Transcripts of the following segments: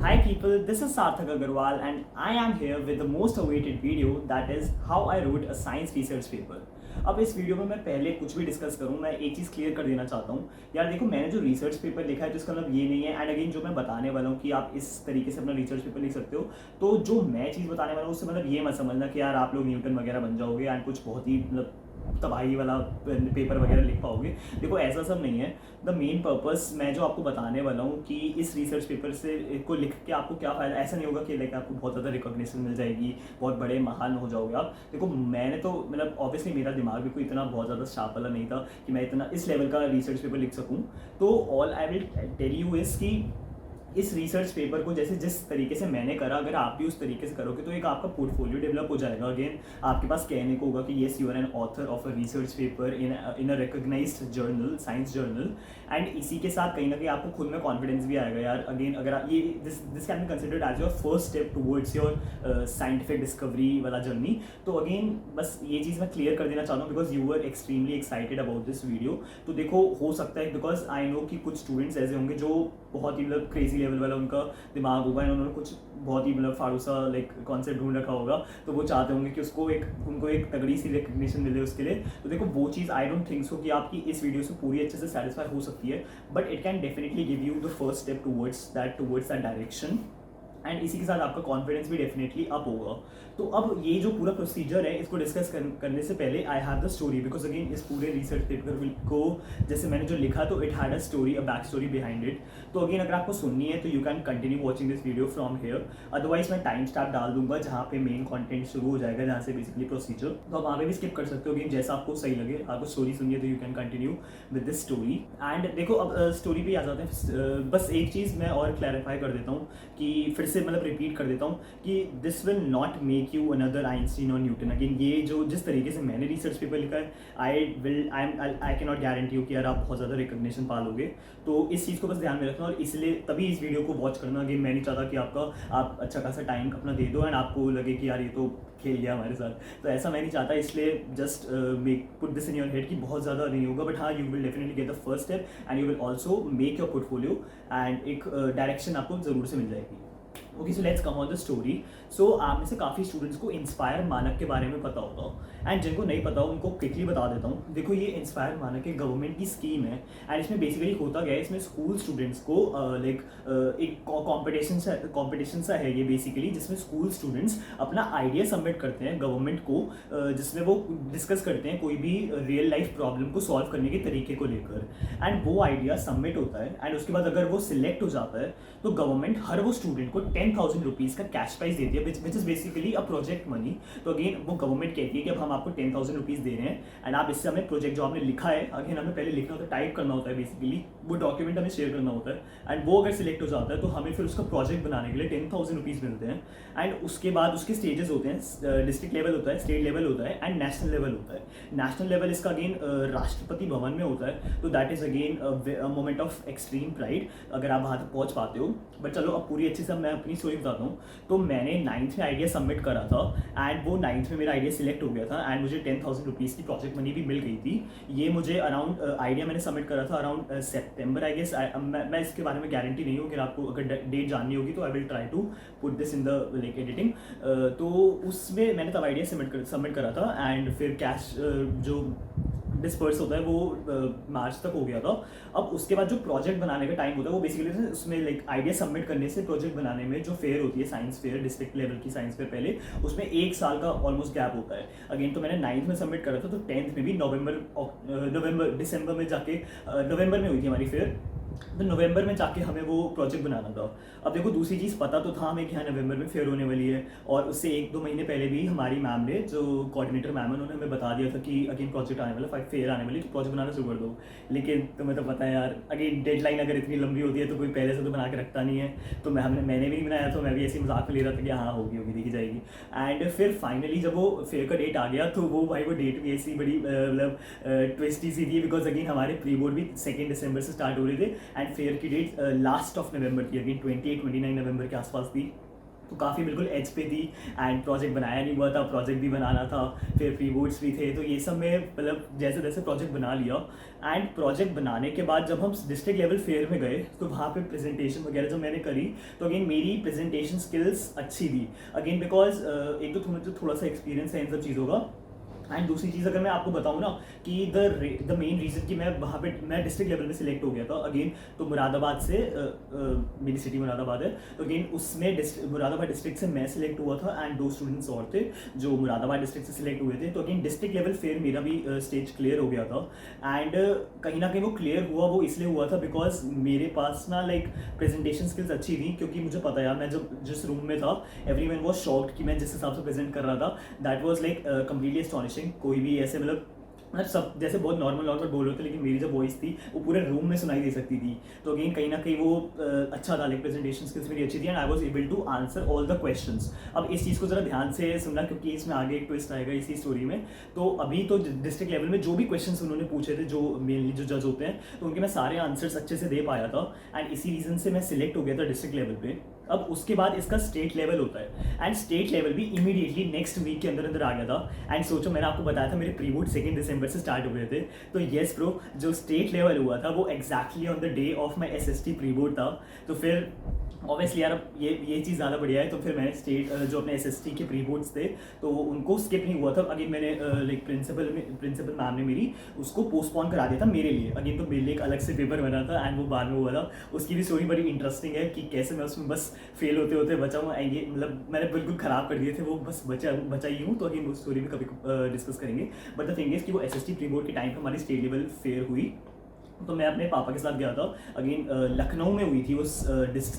Hi people, this is Sarthak Agarwal and I am here with the most awaited video, that is how I wrote a science research paper. अब इस video में मैं पहले कुछ भी discuss करूं, मैं एक चीज़ क्लियर कर देना चाहता हूं यार। देखो, मैंने जो रिसर्च पेपर लिखा है तो इसका मतलब ये नहीं है, एंड अगेन जो मैं बताने वाला हूं कि आप इस तरीके से अपना रिसर्च पेपर लिख सकते हो, तो जो मैं चीज़ बताने वाला हूं उससे मतलब ये मत समझना कि यार आप लोग न्यूटन वगैरह बन जाओगे एंड कुछ बहुत ही मतलब तबाही वाला पेपर वगैरह लिख पाओगे। देखो, ऐसा सब नहीं है। द मेन पर्पस मैं जो आपको बताने वाला हूँ कि इस रिसर्च पेपर से को लिख के आपको क्या फ़ायदा, ऐसा नहीं होगा कि लाइक आपको बहुत ज़्यादा रिकॉग्निशन मिल जाएगी, बहुत बड़े महान हो जाओगे आप। देखो, मैंने तो मतलब ऑब्वियसली मेरा दिमाग भी कोई इतना बहुत ज़्यादा शार्प वाला नहीं था कि मैं इतना इस लेवल का रिसर्च पेपर लिख सकूँ। तो all I will tell you is कि इस रिसर्च पेपर को जैसे जिस तरीके से मैंने करा, अगर आप भी उस तरीके से करोगे तो एक आपका पोर्टफोलियो डेवलप हो जाएगा। अगेन आपके पास कहने को होगा कि yes, you are an author of a research paper in a recognised journal, science journal. And इसी के साथ कहीं ना कहीं आपको खुद में कॉन्फिडेंस भी आएगा यार। अगेन अगर आप ये this can be considered as your first step towards your scientific discovery वाला जर्नी। तो अगेन बस ये चीज़ मैं क्लियर कर देना चाहता हूँ because you are extremely excited about this video. तो देखो, हो सकता है बिकॉज आई नो कि कुछ स्टूडेंट्स ऐसे होंगे जो बहुत ही मतलब क्रेजी लेवल वाला उनका दिमाग होगा एंड उन्होंने कुछ बहुत ही मतलब फाड़ू सा लाइक कॉन्सेप्ट ढूंढ रखा होगा, तो वो चाहते होंगे कि उनको एक तगड़ी सी रिकग्निशन मिले उसके लिए। तो देखो, वो चीज़ आई डोंट थिंक सो कि आपकी इस वीडियो से पूरी अच्छे से सेटिस्फाई हो सकती है, but it can definitely give you the first step towards that direction. And इसी के साथ आपका कॉन्फिडेंस भी डेफिनेटली अप होगा। तो अब ये जो पूरा प्रोसीजर है, इसको डिस्कस करने से पहले I have the story, because again इस पूरे रिसर्च पेपर को जैसे मैंने जो लिखा तो it had a story, a back story behind it. तो अगेन अगर आपको सुननी है तो you can continue watching this video from here, otherwise मैं टाइम स्टैम्प डाल दूंगा जहाँ पे मेन कंटेंट शुरू हो जाएगा, जहाँ से बेसिकली प्रोसीजर, तो आप वहाँ पे भी स्किप कर सकते हो। अगेन जैसा आपको सही लगे, आपको स्टोरी सुनिए तो you can continue with this story. And देखो, अब स्टोरी पे आ जाते हैं। बस एक चीज़ मैं और क्लैरिफाई कर देता हूँ कि फिर से मतलब रिपीट कर देता हूँ कि this will not make you another Einstein और न्यूटन। अगेन ये जो जिस तरीके से मैंने रिसर्च पेपर लिखा है, I can not guarantee you कि यार आप बहुत ज़्यादा रिकग्निशन पालोगे। तो इस चीज़ को बस ध्यान में रखना और इसलिए तभी इस वीडियो को वॉच करना। अगेन मैं नहीं चाहता कि आप अच्छा खासा टाइम अपना दे दो एंड आपको लगे कि यार ये तो खेल गया हमारे साथ, तो ऐसा मैं नहीं चाहता। इसलिए just make put this in your head कि बहुत ज़्यादा नहीं होगा, बट हाँ, you will definitely get the first step and you will also make your portfolio and एक डायरेक्शन आपको ज़रूर से मिल जाएगी। Okay, so let's come on the story. So आप में से काफ़ी स्टूडेंट्स को इंस्पायर मानक के बारे में पता होगा एंड जिनको नहीं पता हो उनको क्विकली बता देता हूँ। देखो, ये इंस्पायर मानक एक गवर्नमेंट की स्कीम है एंड इसमें बेसिकली होता क्या है, इसमें स्कूल स्टूडेंट्स को एक कॉम्पिटिशन सा है ये बेसिकली, जिसमें स्कूल स्टूडेंट्स अपना आइडिया सबमिट करते हैं गवर्नमेंट को, जिसमें वो डिस्कस करते हैं कोई भी रियल लाइफ प्रॉब्लम को सॉल्व करने के तरीके को लेकर। एंड वो आइडिया सबमिट होता है एंड उसके बाद अगर वो सिलेक्ट हो जाता है तो गवर्नमेंट हर वो स्टूडेंट को 10,000 रुपीज़ का कैश प्राइज देती है, which is basically a project money. तो अगेन वो गवर्नमेंट कहती है कि अब हम आपको 10,000 रुपीज़ दे रहे हैं एंड आप इससे हमें प्रोजेक्ट जो आपने लिखा है, अगेन हमें पहले लिखना होता है, टाइप करना होता है, बेसिकली वो डॉक्यूमेंट हमें शेयर करना होता है एंड वो अगर सिलेक्ट हो जाता है तो हमें फिर उसका प्रोजेक्ट बनाने के लिए 10,000 रुपीज़ मिलते हैं। एंड उसके बाद उसके स्टेजेस होते हैं, डिस्ट्रिक्ट लेवल होता है, स्टेट लेवल होता है एंड नेशनल लेवल होता है। नेशनल लेवल इसका अगेन राष्ट्रपति भवन में होता है, तो that is again moment of extreme pride अगर आप वहाँ तक पहुँच पाते हो। बट चलो, अब पूरी अच्छे से मैं अपनी स्टोरी बताता हूँ। तो मैंने 9th में आइडिया सबमिट करा था एंड वो 9th में मेरा आइडिया सिलेक्ट हो गया था एंड मुझे 10,000 रुपीज़ की प्रोजेक्ट मनी भी मिल गई थी। ये मुझे अराउंड आइडिया मैंने सबमिट करा था अराउंड सितंबर आई गेस। मैं इसके बारे में गारंटी नहीं हूँ कि आपको अगर डेट जाननी होगी तो I will try to put this in the like editing. तो उसमें मैंने तब आइडिया सबमिट करा था एंड फिर कैश जो डिस्पर्स होता है वो मार्च तक हो गया था। अब उसके बाद जो प्रोजेक्ट बनाने का टाइम होता है वो बेसिकली उसमें लाइक आइडिया सबमिट करने से प्रोजेक्ट बनाने में जो फेयर होती है, साइंस फेयर, डिस्ट्रिक्ट लेवल की साइंस फेयर, पहले उसमें 1 साल का ऑलमोस्ट गैप होता है। अगेन तो मैंने 9th में सबमिट करा था, तो 10th में भी दिसंबर में जाके नवंबर में हुई थी हमारी फेयर, तो नवंबर में जाके हमें वो प्रोजेक्ट बनाना था। अब देखो, दूसरी चीज़ पता तो था हमें कि हाँ नवंबर में फेयर होने वाली है, और उससे 1-2 महीने पहले भी हमारी मैम ने, जो कोऑर्डिनेटर मैम है, उन्होंने हमें बता दिया था कि अगेन प्रोजेक्ट आने वाला, फेयर आने वाली, तो प्रोजेक्ट बनाना शुरू कर दो। लेकिन तुम्हें तो पता है यार, अगेन डेडलाइन अगर इतनी लंबी होती है तो कोई पहले से तो बना के रखता नहीं है। तो मैंने भी नहीं बनाया, तो मैं भी ऐसी मजाक में ले रहा था कि हाँ होगी देखी जाएगी। एंड फिर फाइनली जब वो फेयर का डेट आ गया तो वो डेट भी ऐसी बड़ी मतलब ट्विस्टी सी थी, बिकॉज अगेन हमारे प्री बोर्ड भी 2 दिसंबर से स्टार्ट हो रहे थे एंड फेयर की डेट लास्ट ऑफ नवंबर की, अगेन 28-29 नवंबर के आसपास थी। तो काफ़ी बिल्कुल एज पे थी एंड प्रोजेक्ट बनाया नहीं हुआ था, प्रोजेक्ट भी बनाना था, फिर प्री बोर्ड्स भी थे, तो ये सब में मतलब जैसे तैसे प्रोजेक्ट बना लिया। एंड प्रोजेक्ट बनाने के बाद जब हम डिस्ट्रिक्ट लेवल फेयर में गए तो वहाँ पे प्रेजेंटेशन वगैरह जब मैंने करी तो अगेन मेरी प्रेजेंटेशन स्किल्स अच्छी थी अगेन बिकॉज एक तो मुझे थोड़ा सा एक्सपीरियंस है इन सब चीज़ों का। एंड दूसरी चीज़ अगर मैं आपको बताऊँ ना कि द मेन रीज़न कि मैं वहाँ पे मैं डिस्ट्रिक्ट लेवल में सिलेक्ट हो गया था अगेन, तो मुरादाबाद से मेरी सिटी मुरादाबाद है, तो अगेन उसमें मुरादाबाद डिस्ट्रिक्ट से मैं सिलेक्ट हुआ था एंड 2 स्टूडेंट्स और थे जो मुरादाबाद डिस्ट्रिक्ट से सिलेक्ट हुए थे। तो अगेन डिस्ट्रिक्ट लेवल फेयर मेरा भी स्टेज क्लियर हो गया था एंड कहीं ना कहीं वो क्लियर हुआ, वो इसलिए हुआ था बिकॉज मेरे पास ना लाइक प्रेजेंटेशन स्किल्स अच्छी थी, क्योंकि मुझे पता यार मैं जब जिस रूम में था एवरीवन वाज शॉक्ड कि मैं जिस हिसाब से प्रेजेंट कर रहा था that was like completely astonishing. कोई भी ऐसे मतलब सब जैसे बहुत नॉर्मल बोल रहे थे, लेकिन मेरी जो वॉइस थी वो पूरे रूम में सुनाई दे सकती थी। तो अगेन कहीं ना कहीं वो अच्छा था, लाइक प्रेजेंटेशन स्किल्स मेरी अच्छी थी and I was able to answer all the questions. अब इस चीज़ को जरा ध्यान से सुनना क्योंकि इसमें आगे एक ट्विस्ट आएगा इसी स्टोरी में। तो अभी तो डिस्ट्रिक्ट लेवल में जो भी क्वेश्चंस उन्होंने पूछे थे, जो मेनली जो जज होते हैं, तो उनके मैं सारे आंसर्स अच्छे से दे पाया था एंड इसी रीज़न से मैं सिलेक्ट हो गया था डिस्ट्रिक्ट लेवल पे। अब उसके बाद इसका स्टेट लेवल होता है एंड स्टेट लेवल भी इमीडिएटली नेक्स्ट वीक के अंदर अंदर आ गया था। एंड सोचो मैंने आपको बताया था मेरे प्री बोर्ड 2 दिसंबर से स्टार्ट हुए थे, तो येस ब्रो जो स्टेट लेवल हुआ था वो exactly on the day of my SST pre board था। तो फिर ऑब्वियसली यार ये चीज़ ज़्यादा बढ़िया है, तो फिर मैंने स्टेट जो अपने SST के प्री बोर्ड्स थे तो उनको स्किप नहीं हुआ था। अगेन मैंने लाइक प्रिंसिपल मैम ने मेरी उसको पोस्टपोन करा दिया था मेरे लिए। अगेन तो मेरे लिए एक अलग से पेपर बना था एंड वो बाद में हुआ था। उसकी भी स्टोरी बड़ी इंटरेस्टिंग है कि कैसे मैं उसमें बस फेल होते होते बचा हूँ। ये मतलब मैंने बिल्कुल ख़राब कर दिए थे वो, बस बचा ही हूँ। तो अगेन वो स्टोरी भी कभी डिस्कस करेंगे। बट द थिंग इज़ कि वो SST प्री बोर्ड के टाइम पर हमारी स्टेट लेवल फेयर हुई, तो मैं अपने पापा के साथ गया था। अगेन लखनऊ में हुई थी उस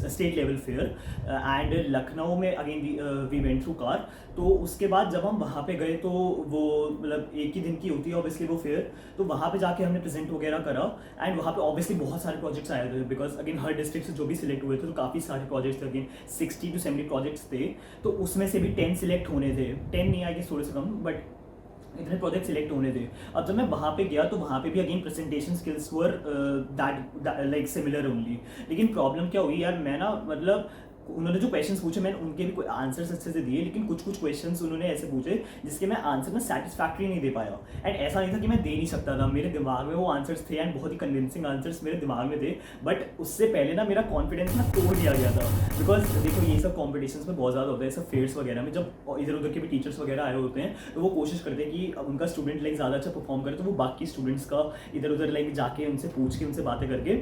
state level fair and Lucknow में again we went through car. तो उसके बाद जब हम वहाँ पे गए तो वो मतलब एक ही दिन की होती है ऑब्वियसली वो फेयर, तो वहाँ पे जाके हमने प्रेजेंट वगैरह करा एंड वहाँ पे ऑब्वियसली बहुत सारे प्रोजेक्ट्स आए थे बिकॉज अगेन हर डिस्ट्रिक्ट से जो भी सिलेक्ट हुए थे तो काफ़ी सारे प्रोजेक्ट्स थे। अगेन 60 to 70 प्रोजेक्ट्स थे, तो उसमें से भी 10 सिलेक्ट होने थे, 10 नहीं आएगी थोड़े से कम, बट इतने प्रोजेक्ट सिलेक्ट होने थे। अब जब मैं वहाँ पे गया तो वहाँ पे भी again presentation skills were that like similar only. लेकिन प्रॉब्लम क्या हुई यार, मैं ना मतलब उन्होंने जो क्वेश्चंस पूछे मैंने उनके भी आंसर्स अच्छे से दिए, लेकिन कुछ क्वेश्चंस उन्होंने ऐसे पूछे जिसके मैं आंसर में सेटिस्फैक्ट्री नहीं दे पाया। एंड ऐसा नहीं था कि मैं दे नहीं सकता था, मेरे दिमाग में वो आंसर्स थे एंड बहुत ही कन्विंसिंग आंसर्स मेरे दिमाग में थे, बट उससे पहले ना मेरा कॉन्फिडेंस ना तोड़ दिया गया था। बिकॉज देखो ये सब कॉम्पिटिशन्स में बहुत ज़्यादा होता है, सब फेयर्स वगैरह में जब इधर उधर के भी टीचर्स वगैरह आए होते हैं तो वो कोशिश करते हैं कि उनका स्टूडेंट लाइक ज़्यादा अच्छा परफॉर्म करे, तो वो बाकी स्टूडेंट्स का इधर उधर लाइक जाके उनसे पूछ के उनसे बातें करके,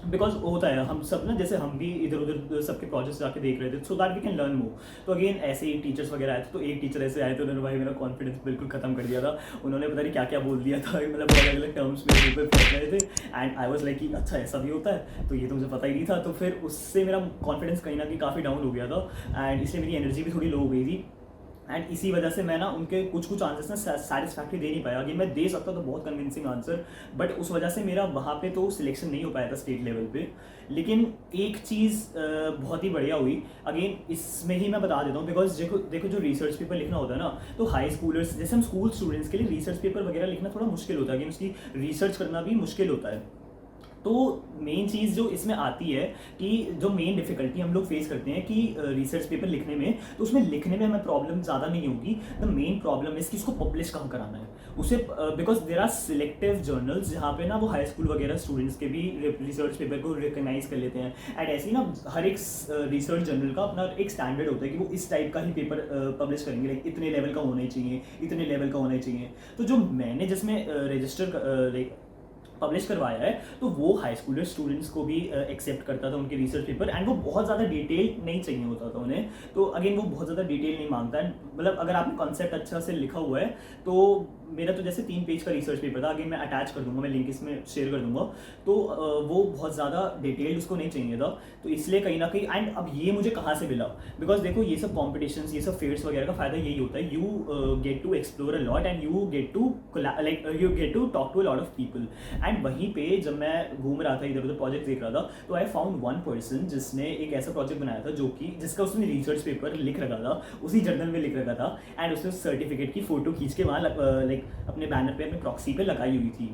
बिकॉज होता है हम सब ना जैसे हम भी इधर उधर सबके प्रोजेक्ट्स जाके देख रहे थे so that we can learn more. तो अगेन ऐसे ही टीचर्स वगैरह आए थे, तो एक टीचर ऐसे आए थे उन्होंने भाई मेरा कॉन्फिडेंस बिल्कुल खत्म कर दिया था। उन्होंने पता नहीं क्या क्या बोल दिया था, मतलब अलग अलग टर्म्स मेरे मुंह पे फेंक रहे थे एंड आई वाज लाइक कि अच्छा ऐसा भी होता है, तो ये तो मुझे पता ही नहीं था। तो फिर उससे मेरा कॉन्फिडेंस कहीं ना कहीं काफ़ी डाउन हो गया था एंड इसलिए मेरी एनर्जी भी थोड़ी लो हो गई थी एंड इसी वजह से मैं ना उनके कुछ आंसर्स ना सेटिस्फैक्ट्री दे नहीं पाया। अगर मैं दे सकता तो बहुत कन्विंसिंग आंसर, बट उस वजह से मेरा वहाँ पे तो सिलेक्शन नहीं हो पाया था स्टेट लेवल पे। लेकिन एक चीज़ बहुत ही बढ़िया हुई, अगेन इसमें ही मैं बता देता हूँ बिकॉज देखो जो रिसर्च पेपर लिखना होता है ना, तो हाई स्कूलर्स जैसे हम स्कूल स्टूडेंट्स के लिए रिसर्च पेपर वगैरह लिखना थोड़ा मुश्किल होता है, अगेन उसकी रिसर्च करना भी मुश्किल होता है। तो मेन चीज़ जो इसमें आती है कि जो मेन डिफ़िकल्टी हम लोग फेस करते हैं कि रिसर्च पेपर लिखने में, तो उसमें लिखने में हमें प्रॉब्लम ज़्यादा नहीं होगी। द मेन प्रॉब्लम है कि उसको पब्लिश कहाँ कराना है उसे, because there are selective journals जहाँ पे ना वो हाई स्कूल वगैरह स्टूडेंट्स के भी रिसर्च पेपर को रिकगनाइज कर लेते हैं एंड ऐसे ही ना हर एक रिसर्च जर्नल का अपना एक स्टैंडर्ड होता है कि वो इस टाइप का ही पेपर पब्लिश करेंगे, लाइक इतने लेवल का होना ही चाहिए, इतने लेवल का होना ही चाहिए। तो जो मैंने जिसमें रजिस्टर लाइक पब्लिश करवाया है तो वो हाई स्कूलर स्टूडेंट्स को भी एक्सेप्ट करता था उनके रिसर्च पेपर एंड वो बहुत ज़्यादा डिटेल नहीं चाहिए होता था उन्हें। तो अगेन वो बहुत ज़्यादा डिटेल नहीं मांगता है, मतलब अगर आपने कॉन्सेप्ट अच्छा से लिखा हुआ है तो मेरा तो जैसे 3 पेज का रिसर्च पेपर था, अगेन मैं अटैच कर दूंगा, मैं लिंक इसमें शेयर कर दूंगा। तो वो बहुत ज़्यादा डिटेल उसको नहीं चाहिए था, तो इसलिए कहीं ना कहीं एंड अब ये मुझे कहाँ से मिला, बिकॉज देखो ये सब कॉम्पिटिशन्स ये सब फेयर्स वगैरह का फ़ायदा यही होता है, you get to explore a lot and you get to talk to a lot of people. And वहीं पे जब मैं घूम रहा था इधर उधर प्रोजेक्ट देख रहा था तो आई फाउंड वन पर्सन जिसने एक ऐसा प्रोजेक्ट बनाया था जो कि जिसका उसने रिसर्च पेपर लिख रखा था, उसी जर्नल में लिख रखा था एंड उसने सर्टिफिकेट की फ़ोटो खींच के वहाँ लाइक अपने बैनर पे अपने प्रॉक्सी पे लगाई हुई थी।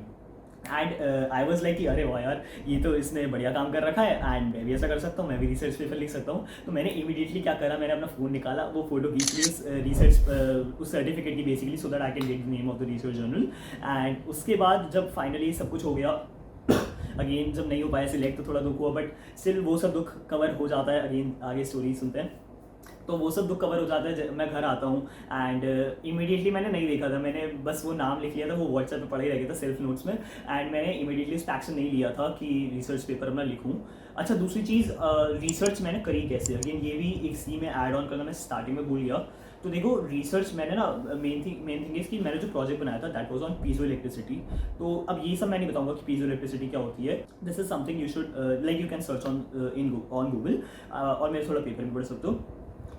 एंड आई वॉज लाइक कि अरे वाह यार, ये तो इसने बढ़िया काम कर रखा है एंड मैं भी ऐसा कर सकता हूँ, मैं भी रिसर्च पेपर लिख सकता हूँ। तो मैंने इमीडिएटली क्या करा, मैंने अपना फ़ोन निकाला, वो फोटो खींच ली उस रिसर्च उस सर्टिफिकेट की basically, so that I can get the name of the research journal. And उसके बाद जब फाइनली सब कुछ हो गया, अगेन जब नहीं हो पाया सिलेक्ट तो थोड़ा दुख हुआ, बट स्टिल वो सब दुख कवर हो जाता है। अगेन आगे स्टोरी सुनते हैं। तो वो सब दुख कवर हो जाता है। मैं घर आता हूँ एंड इमीडिएटली मैंने नहीं देखा था, मैंने बस वो नाम लिख लिया था, वो व्हाट्सएप पे पड़ा ही रह गया था सेल्फ नोट्स में। एंड मैंने इमीडिएटली उस एक्शन नहीं लिया था कि रिसर्च पेपर मैं लिखूँ। अच्छा, दूसरी चीज़, रिसर्च मैंने करी कैसे, अगेन ये भी एक सी में ऐड ऑन करना मैं स्टार्टिंग में भूल गया। तो देखो, रिसर्च मैंने ना मेन थिंग इज़ कि मैंने जो प्रोजेक्ट बनाया था that was on piezo electricity. तो अब ये सब मैं नहीं बताऊंगा कि पीजो इलेक्ट्रिसिटी क्या होती है। This is something you should like you can search on Google, और मेरे थोड़ा पेपर भी पढ़ सकते हो।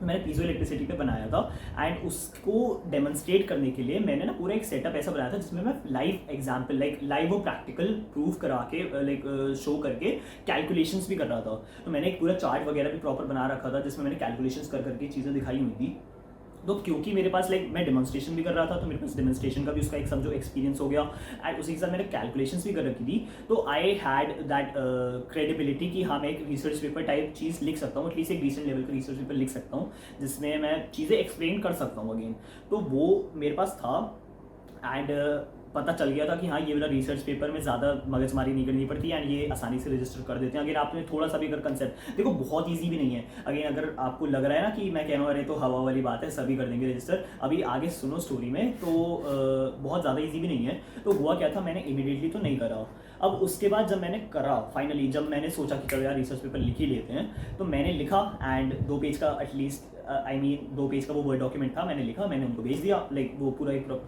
मैंने पीजो इलेक्ट्रिसिटी पे बनाया था एंड उसको डेमोन्स्ट्रेट करने के लिए मैंने ना पूरा एक सेटअप ऐसा बनाया था जिसमें मैं लाइव एग्जाम्पल, लाइव वो प्रैक्टिकल प्रूफ करा के, शो करके कैलकुलेशंस भी कर रहा था। तो मैंने एक पूरा चार्ट वगैरह भी प्रॉपर बना रखा था जिसमें मैंने कैलकुलेशंस कर करके चीज़ें दिखाई हुई थी। तो क्योंकि मेरे पास मैं डेमोन्स्ट्रेशन भी कर रहा था, तो मेरे पास डेमोन्स्ट्रेशन का भी उसका एक समझो एक्सपीरियंस हो गया एंड उसी के साथ मैंने कैलकुलेशंस भी कर रखी थी। तो आई हैड दैट क्रेडिबिलिटी कि हाँ, मैं एक रिसर्च पेपर टाइप चीज़ लिख सकता हूँ, एटलीस्ट एक डिसेंट लेवल का रिसर्च पेपर लिख सकता हूँ जिसमें मैं चीज़ें एक्सप्लेन कर सकता हूँ अगेन। तो वो मेरे पास था एंड पता चल गया था कि हाँ, ये वाला रिसर्च पेपर में ज़्यादा मगजमारी नहीं करनी पड़ती है एंड ये आसानी से रजिस्टर कर देते हैं। अगर आपने थोड़ा सा भी अगर कंसेप्ट देखो, बहुत ईजी भी नहीं है। अगेन अगर आपको लग रहा है ना कि मैं कहना अरे तो हवा वाली बात है, सभी कर देंगे रजिस्टर, अभी आगे सुनो स्टोरी में, तो बहुत ज़्यादा ईजी भी नहीं है। तो हुआ क्या था, मैंने इमीडिएटली तो नहीं करा। अब उसके बाद जब मैंने करा फाइनली, जब मैंने सोचा कि चलो यार रिसर्च पेपर लिख ही लेते हैं, तो मैंने लिखा एंड 2 पेज का एटलीस्ट, 2 पेज का वो वर्ड डॉक्यूमेंट था, मैंने लिखा, मैंने उनको भेज दिया। वो पूरा एक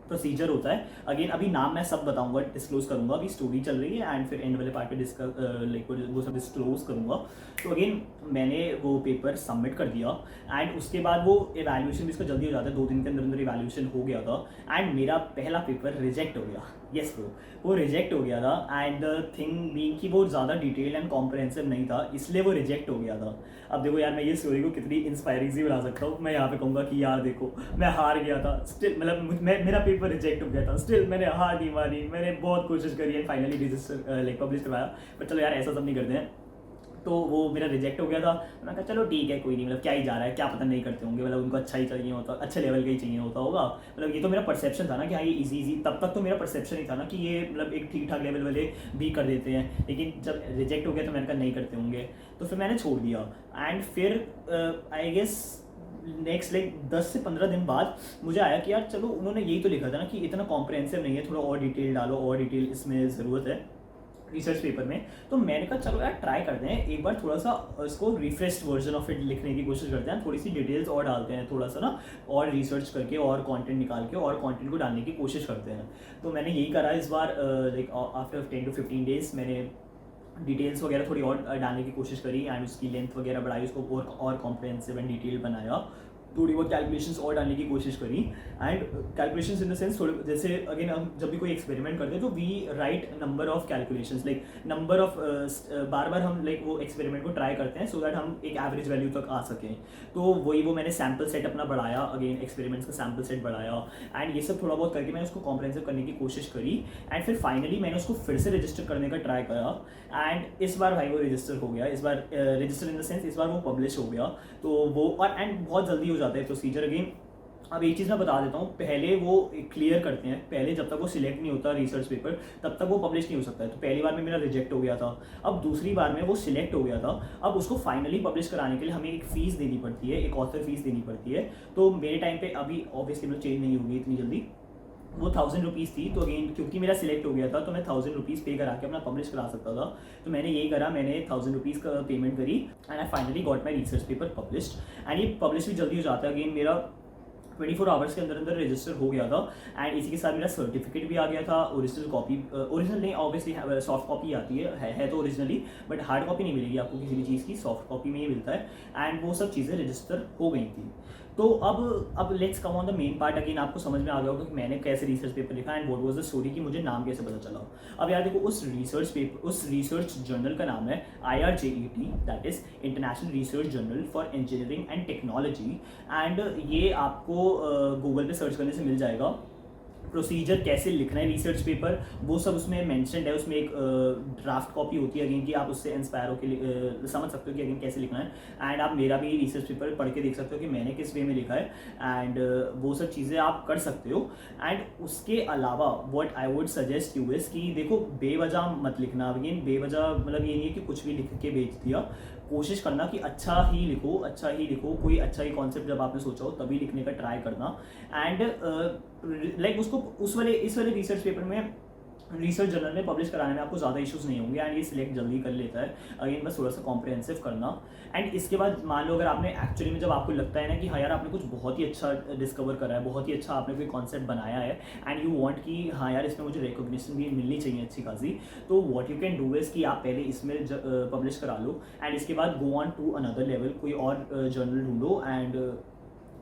प्रोसीजर होता है। अगेन अभी नाम मैं सब बताऊंगा, डिस्क्लोज करूंगा, अभी स्टोरी चल रही है एंड फिर एंड वाले पार्ट पे डिस्कस वो सब डिस्क्लोज करूंगा। तो अगेन मैंने वो पेपर सबमिट कर दिया एंड उसके बाद वो इवैल्यूएशन भी इसका जल्दी हो जाता है, 2 दिन के अंदर अंदर इवैल्यूएशन हो गया था एंड मेरा पहला पेपर रिजेक्ट हो गया। यस ब्रो, वो रिजेक्ट हो गया था एंड द थिंग बीइंग कि वो ज़्यादा डिटेल एंड कॉम्प्रहेंसिव नहीं था, इसलिए वो रिजेक्ट हो गया था। अब देखो यार, मैं ये स्टोरी को कितनी इंस्पायरिंग सी बना सकता हूँ। मैं यहाँ पे कहूँगा कि यार देखो, मैं हार गया था, स्टिल मेरा पेपर रिजेक्ट हो गया था, स्टिल मैंने हार नहीं मानी, मैंने बहुत कोशिश करी है, फाइनली रजिस्टर पब्लिश करवाया। पर चलो यार, ऐसा सब नहीं करते हैं। तो वो मेरा रिजेक्ट हो गया था। मैंने कहा चलो ठीक है, कोई नहीं, क्या ही जा रहा है, क्या पता नहीं करते होंगे, उनको अच्छा ही चाहिए होता, अच्छे लेवल का ही चाहिए होता होगा। ये तो मेरा परसेप्शन था ना कि हाँ ये इजी, तब तक तो मेरा परसेप्शन ही था ना कि ये एक ठीक ठाक लेवल वाले भी कर देते हैं। लेकिन जब रिजेक्ट हो गया तो मैंने कहा नहीं करते होंगे, तो फिर मैंने छोड़ दिया। एंड फिर आई गेस नेक्स्ट 10 से 15 दिन बाद मुझे आया कि यार चलो, उन्होंने यही तो लिखा था ना कि इतना कॉम्प्रहेंसिव नहीं है, थोड़ा और डिटेल डालो, और डिटेल इसमें ज़रूरत है रिसर्च पेपर में। तो मैंने कहा चलो यार ट्राई करते हैं, एक बार थोड़ा सा इसको रिफ्रेश्ड वर्जन ऑफ इट लिखने की कोशिश करते हैं, थोड़ी सी डिटेल्स और डालते हैं, थोड़ा सा ना और रिसर्च करके और कंटेंट निकाल के और कंटेंट को डालने की कोशिश करते हैं। तो मैंने यही करा इस बार। आफ्टर 10 to 15 डेज मैंने डिटेल्स वगैरह थोड़ी और डालने की कोशिश करी एंड उसकी लेंथ वगैरह बढ़ाई, उसको और कॉम्प्रहेंसिव एंड डिटेल बनाया, थोड़ी बहुत कैलकुलेशंस और डालने की कोशिश करी। And calculations in the sense, थोड़े जैसे अगेन हम जब भी कोई एक्सपेरिमेंट करते हैं तो we write number of calculations, number of बार बार हम वो एक्सपेरिमेंट को ट्राई करते हैं सो दैट हम एक एवरेज वैल्यू तक आ सकें। तो वही वो मैंने सैम्पल सेट अपना बढ़ाया, अगेन एक्सपेरिमेंट्स का सैम्पल सेट बढ़ाया एंड ये सब थोड़ा बहुत करके मैंने उसको कॉम्प्रहेंसिव करने की कोशिश करी एंड फिर फाइनली मैंने उसको फिर से रजिस्टर करने का ट्राई करा एंड इस बार भाई वो रजिस्टर हो गया। इस बार रजिस्टर इन द सेंस इस बार वो पब्लिश हो गया। तो वो और एंड बहुत जल्दी हो जाता है प्रोसीजर। अगेन अब एक चीज़ मैं बता देता हूँ, पहले वो क्लियर करते हैं, पहले जब तक वो सिलेक्ट नहीं होता रिसर्च पेपर तब तक वो पब्लिश नहीं हो सकता है। तो पहली बार में मेरा रिजेक्ट हो गया था, अब दूसरी बार में वो सिलेक्ट हो गया था। अब उसको फाइनली पब्लिश कराने के लिए हमें एक फ़ीस देनी पड़ती है, एक ऑथर फीस देनी पड़ती है। तो मेरे टाइम पे अभी ऑब्वियसली चेंज नहीं होगी इतनी जल्दी, वो 1000 रुपीज़ थी। तो अगेन क्योंकि मेरा सिलेक्ट हो गया था तो मैं 1000 रुपीज़ पे करा के अपना पब्लिश करा सकता था। तो मैंने यही करा, मैंने 1000 रुपीज़ का पेमेंट करी and I finally got my research paper published. And ये पब्लिश भी जल्दी हो जाता है। अगेन मेरा 24 आवर्स के अंदर अंदर रजिस्टर हो गया था एंड इसी के साथ मेरा सर्टिफिकेट भी आ गया था। ओरिजिनल कॉपी, ओरिजिनल नहीं ऑब्वियसली सॉफ्ट कॉपी आती है तो ओरिजिनली, बट हार्ड कॉपी नहीं मिलेगी आपको किसी भी चीज़ की, सॉफ्ट कॉपी में ही मिलता है एंड वो सब चीज़ें रजिस्टर हो गई थी। तो अब let's come on the main part. Again आपको समझ में आ गया होगा कि मैंने कैसे रिसर्च पेपर लिखा and what was the story, कि मुझे नाम कैसे पता चला। अब यार देखो, उस रिसर्च जर्नल का नाम है IRJET, that is international research journal for engineering and technology. And ये आपको गूगल पे सर्च करने से मिल जाएगा प्रोसीजर कैसे लिखना है रिसर्च पेपर, वो सब उसमें मेंशन्ड है। उसमें एक ड्राफ्ट कॉपी होती है अगेन कि आप उससे इंस्पायर होकर समझ सकते हो कि अगेन कैसे लिखना है। एंड आप मेरा भी रिसर्च पेपर पढ़ के देख सकते हो कि मैंने किस वे में लिखा है, एंड वो सब चीज़ें आप कर सकते हो। एंड उसके अलावा what I would suggest you is कि देखो बेवजह मत लिखना। अगेन बेवजह मतलब ये नहीं है कि कुछ भी लिख के बेच दिया। कोशिश करना कि अच्छा ही लिखो, अच्छा ही लिखो, कोई अच्छा ही कॉन्सेप्ट जब आपने सोचा हो तभी लिखने का ट्राई करना। एंड लाइक उसको इस वाले रिसर्च पेपर में, रिसर्च जर्नल में पब्लिश कराने में आपको ज़्यादा इश्यूज़ नहीं होंगे, एंड ये सिलेक्ट जल्दी कर लेता है। अगेन बस थोड़ा सा कॉम्प्रिहेंसिव करना। एंड इसके बाद मान लो अगर आपने एक्चुअली में, जब आपको लगता है ना कि हाँ यार आपने कुछ बहुत ही अच्छा डिस्कवर करा है, बहुत ही अच्छा आपने कोई कॉन्सेप्ट बनाया है, एंड यू वांट कि हाँ यार इसमें मुझे रिकॉग्निशन भी मिलनी चाहिए अच्छी खासी, तो what you can do is कि आप पहले इसमें पब्लिश करा लो, एंड इसके बाद go on to another level, कोई और जर्नल ढूंढो, एंड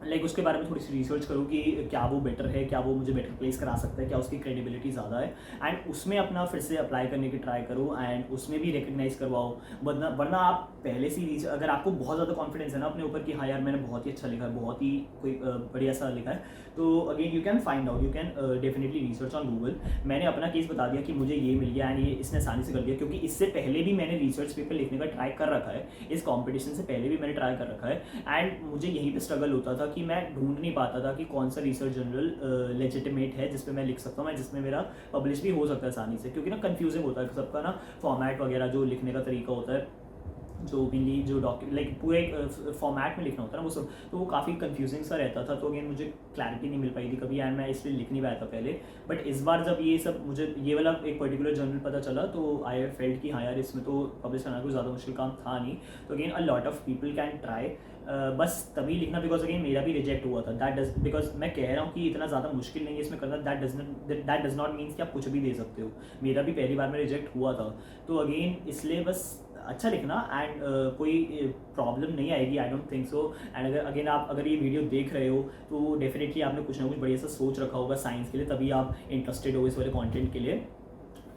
लाइक उसके बारे में थोड़ी सी रिसर्च करो कि क्या वो बेटर है, क्या वो मुझे बेटर प्लेस करा सकता है, क्या उसकी क्रेडिबिलिटी ज़्यादा है, एंड उसमें अपना फिर से अप्लाई करने की ट्राई करो, एंड उसमें भी रिकग्नाइज करवाओ। वरना आप पहले से ही, अगर आपको बहुत ज़्यादा कॉन्फिडेंस है ना अपने ऊपर कि हाँ यार मैंने बहुत ही अच्छा लिखा है, बहुत ही कोई बढ़िया सा लिखा है, तो again you can find out, you can definitely research on Google. मैंने अपना केस बता दिया कि मुझे ये मिल गया, एंड ये इसने आसानी से कर दिया, क्योंकि इससे पहले भी मैंने रिसर्च पेपर लिखने का ट्राई कर रखा है, इस कॉम्पिटिशन से पहले भी मैंने ट्राई कर रखा है, एंड मुझे यहीं पर स्ट्रगल होता था कि मैं ढूंढ नहीं पाता था कि कौन सा रिसर्च जर्नल लेजिटिमेट है जिसपे मैं लिख सकता हूँ, जिसमें मेरा पब्लिश भी हो सकता है आसानी से, क्योंकि ना कंफ्यूजिंग होता है सबका ना फॉर्मेट वगैरह, जो लिखने का तरीका होता है, जो मेनली जो डॉक्यूमेंट लाइक पूरे फॉर्मेट में लिखना होता है ना वो सब, तो वो काफ़ी कंफ्यूजिंग सा रहता था। तो अगेन मुझे क्लैरिटी नहीं मिल पाई थी कभी, एंड मैं इसलिए लिख नहीं पाया था पहले। बट इस बार जब ये सब मुझे ये वाला एक पर्टिकुलर जर्नल पता चला, तो आई फेल्ट कि हाँ यार इसमें तो पब्लिश करना कोई ज़्यादा मुश्किल काम था नहीं। तो again a lot of people can try, बस तभी लिखना, बिकॉज अगेन मेरा भी रिजेक्ट हुआ था। दैट डज, बिकॉज मैं कह रहा हूँ कि इतना ज़्यादा मुश्किल नहीं है इसमें करना, दैट डज नॉट मीन्स कि आप कुछ भी दे सकते हो। मेरा भी पहली बार में रिजेक्ट हुआ था, तो अगेन इसलिए बस अच्छा लिखना, एंड कोई प्रॉब्लम नहीं आएगी, I don't think so. And अगर आप ये वीडियो देख रहे हो तो डेफिनेटली आपने कुछ ना कुछ बढ़िया सा सोच रखा होगा साइंस के लिए, तभी आप इंटरेस्टेड हो इस वाले कंटेंट के लिए।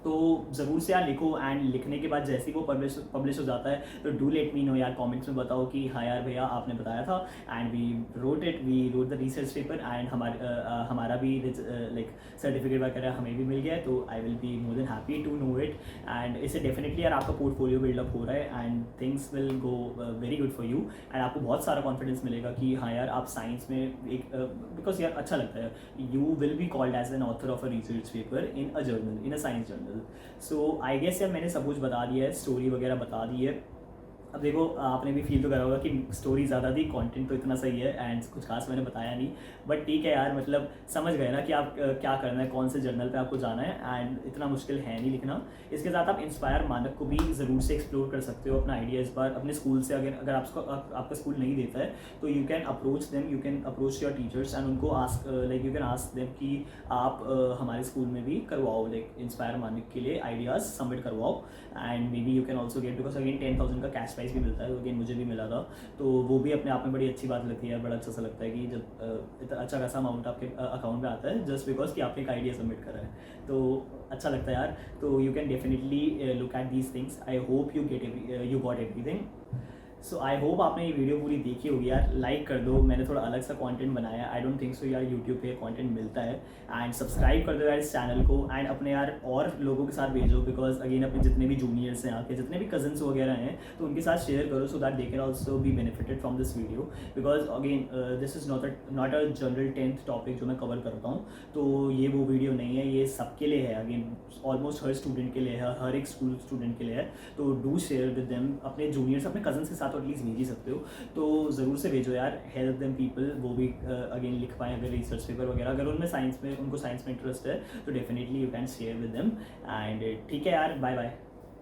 तो ज़रूर से यार लिखो, एंड लिखने के बाद जैसे ही वो पब्लिश हो जाता है तो डू लेट मी नो यार, कमेंट्स में बताओ कि हाँ यार भैया आपने बताया था, and we wrote the research paper, and हमारा भी लाइक सर्टिफिकेट वगैरह हमें भी मिल गया है, तो I will be more than happy to know it. And इससे डेफिनेटली यार आपका पोर्टफोलियो बिल्डअप हो रहा है, and things will go very good for you, and आपको बहुत सारा कॉन्फिडेंस मिलेगा कि हाँ यार आप साइंस में एक बिकॉज यार अच्छा लगता है, you will be called as an author of a research paper in a journal, in a science journal. So I guess यार मैंने सब कुछ बता दिया है, स्टोरी वगैरह बता दी है। अब देखो आपने भी फील तो करा होगा कि स्टोरी ज़्यादा थी, कंटेंट तो इतना सही है, एंड कुछ खास मैंने बताया नहीं, बट ठीक है यार, मतलब समझ गए ना कि आप क्या करना है, कौन से जर्नल पे आपको जाना है, एंड इतना मुश्किल है नहीं लिखना। इसके साथ आप इंस्पायर मानक को भी ज़रूर से एक्सप्लोर कर सकते हो, अपना आइडिया इस बार अपने स्कूल से, अगर आपका स्कूल नहीं देता है तो you can approach them, you can approach your teachers, and उनको ask like you can ask them कि आप हमारे स्कूल में भी करवाओ, लाइक इंस्पायर मानक के लिए आइडियाज़ सबमिट करवाओ, and may be you can also get, because again 10,000 का कैश प्राइस भी मिलता है, अगेन मुझे भी मिला था, तो वो भी अपने आप में बड़ी अच्छी बात लगती है, बड़ा अच्छा सा लगता है कि जब इतना अच्छा खासा अमाउंट आपके अकाउंट में आता है जस्ट बिकॉज कि आपने एक आइडिया सबमिट करा है, तो अच्छा लगता है यार। तो you can definitely look at these things, I hope you got everything. So I hope आपने ये वीडियो पूरी देखी होगी यार, लाइक कर दो, मैंने थोड़ा अलग सा कंटेंट बनाया, आई डोंट थिंक सो यार यूट्यूब पे कंटेंट मिलता है, एंड सब्सक्राइब कर दो यार इस चैनल को, एंड अपने यार और लोगों के साथ भेजो, बिकॉज अगेन अपने जितने भी जूनियर्स हैं आपके, जितने भी कजन्स वगैरह हैं, तो उनके साथ शेयर करो, so that they can also be benefited from this video, because again this is not a general 10th topic जो मैं कवर करता हूँ, तो ये वो वीडियो नहीं है, ये सबके लिए है, अगेन ऑलमोस्ट हर स्टूडेंट के लिए है, हर एक स्कूल स्टूडेंट के लिए है, तो डू शेयर विद देम, अपने जूनियर्स अपने कजन्स के साथ एटलीस्ट भेज ही सकते हो, तो ज़रूर से भेजो यार, हेल्प देम पीपल, वो भी अगेन लिख पाएँ अगर रिसर्च पेपर वगैरह, अगर उनको साइंस में इंटरेस्ट है तो definitely you can share with them, and ठीक है यार, बाय बाय।